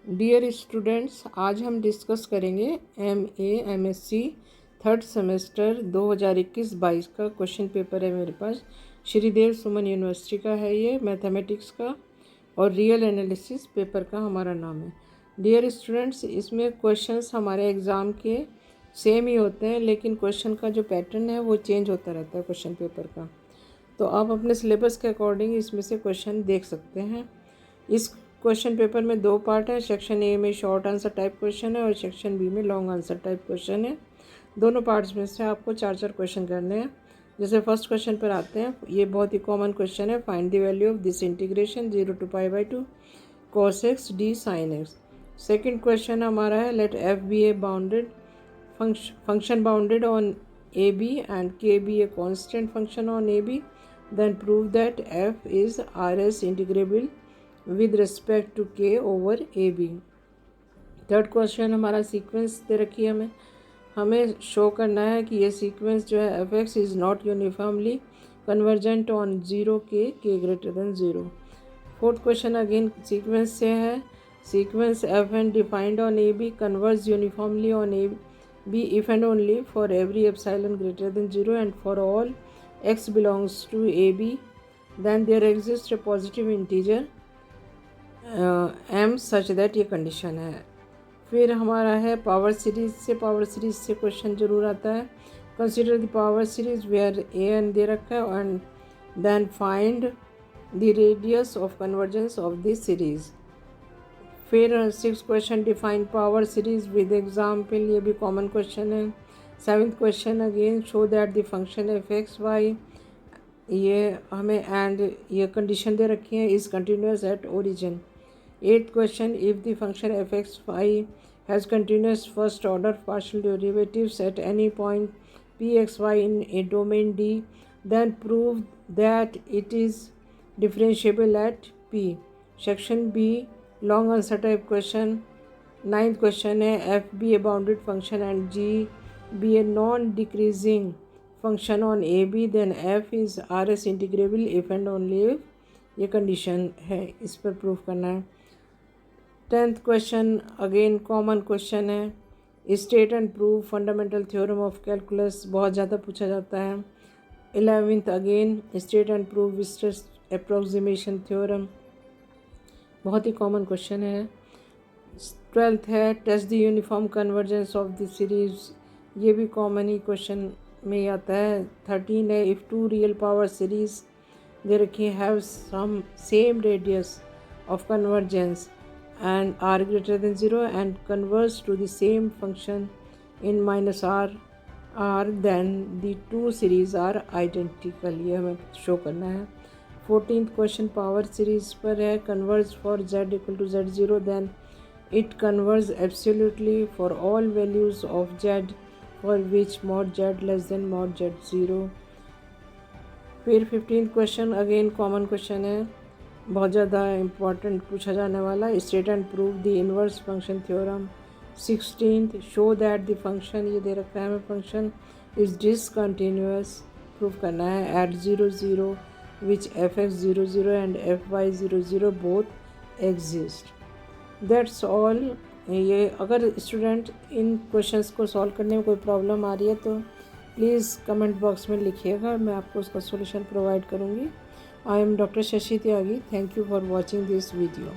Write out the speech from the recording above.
Dear students, आज हम discuss करेंगे MA MSc थर्ड सेमेस्टर 2021-22 का क्वेश्चन पेपर है मेरे पास। श्रीदेव सुमन यूनिवर्सिटी का है ये, मैथमेटिक्स का और रियल एनालिसिस पेपर का हमारा नाम है। डियर स्टूडेंट्स, इसमें क्वेश्चंस हमारे एग्ज़ाम के सेम ही होते हैं, लेकिन क्वेश्चन का जो पैटर्न है वो चेंज होता रहता है क्वेश्चन पेपर का। तो आप अपने सिलेबस के अकॉर्डिंग इसमें से क्वेश्चन देख सकते हैं। इस क्वेश्चन पेपर में दो पार्ट है। सेक्शन ए में शॉर्ट आंसर टाइप क्वेश्चन है और सेक्शन बी में लॉन्ग आंसर टाइप क्वेश्चन है। दोनों पार्ट्स में से आपको चार चार क्वेश्चन करने हैं। जैसे फर्स्ट क्वेश्चन पर आते हैं, ये बहुत ही कॉमन क्वेश्चन है। Find the value of this integration 0 to π/2 cos x d sin x। Second question हमारा है, let f be a bounded function bounded on a b and k be a constant function on a b, then prove that f is RS integrable with respect to k over a b. Third question हमारा sequence दे रखी है, हमें show करना है कि ये sequence जो है f(x) is not uniformly convergent on 0 k greater than 0। Fourth question again sequence से है। Sequence fn defined on a b converge uniformly on a b if and only for every epsilon greater than 0 and for all x belongs to a b, then there exist a positive integer m such that, ये condition है। फिर हमारा है power series से। Power series से question जरूर आता है। Consider the power series where a n दे रखा है and then find the radius of convergence of this series. फिर six question define power series with example, ये भी कॉमन क्वेश्चन है। Seventh question again show that the function f(x,y), ये हमें and ये कंडीशन दे रखी है, is continuous at origin. Eighth question, if the function f(x,y) has continuous first order partial derivatives at any point p(x,y) in a domain D, then prove that it is differentiable at P। Section B long answer type question। Ninth question है, f be a bounded function and g be a non-decreasing function on AB, then f is RS integrable if and only if, ये condition है, इस पर prove करना है। Tenth question again common question है, state and prove fundamental theorem of calculus, बहुत ज़्यादा पूछा जाता है। 11th again state and prove Weierstrass approximation theorem, बहुत ही कॉमन क्वेश्चन है। 12th है, test the uniform convergence of the series, ये भी कॉमन ही क्वेश्चन में ही आता है। 13 है, if two real power series दे रखी have some same radius of convergence and r greater than 0 and converge to the same function in -r, then the two series are identical, ये हमें show करना है। 14th क्वेश्चन पावर सीरीज पर है, converge for z equal to z0, then it converges absolutely for all values of z for which mod z less than mod z0। फिर 15th question again common question है, बहुत ज़्यादा important पूछा जाने वाला, state and prove the inverse function theorem. 16th show that the function, ये दे रखा है हमें, फंक्शन इज़ डिसकंटिन्यूअस, प्रूव करना है at 0 0 which f(x) 0 0 and f(y) 0 0 both exist. That's all. ये अगर स्टूडेंट इन क्वेश्चंस को सॉल्व करने में कोई प्रॉब्लम आ रही है तो प्लीज़ कमेंट बॉक्स में लिखिएगा, मैं आपको उसका सॉल्यूशन प्रोवाइड करूँगी। I am Dr. Shashi Tyagi. Thank you for watching this video.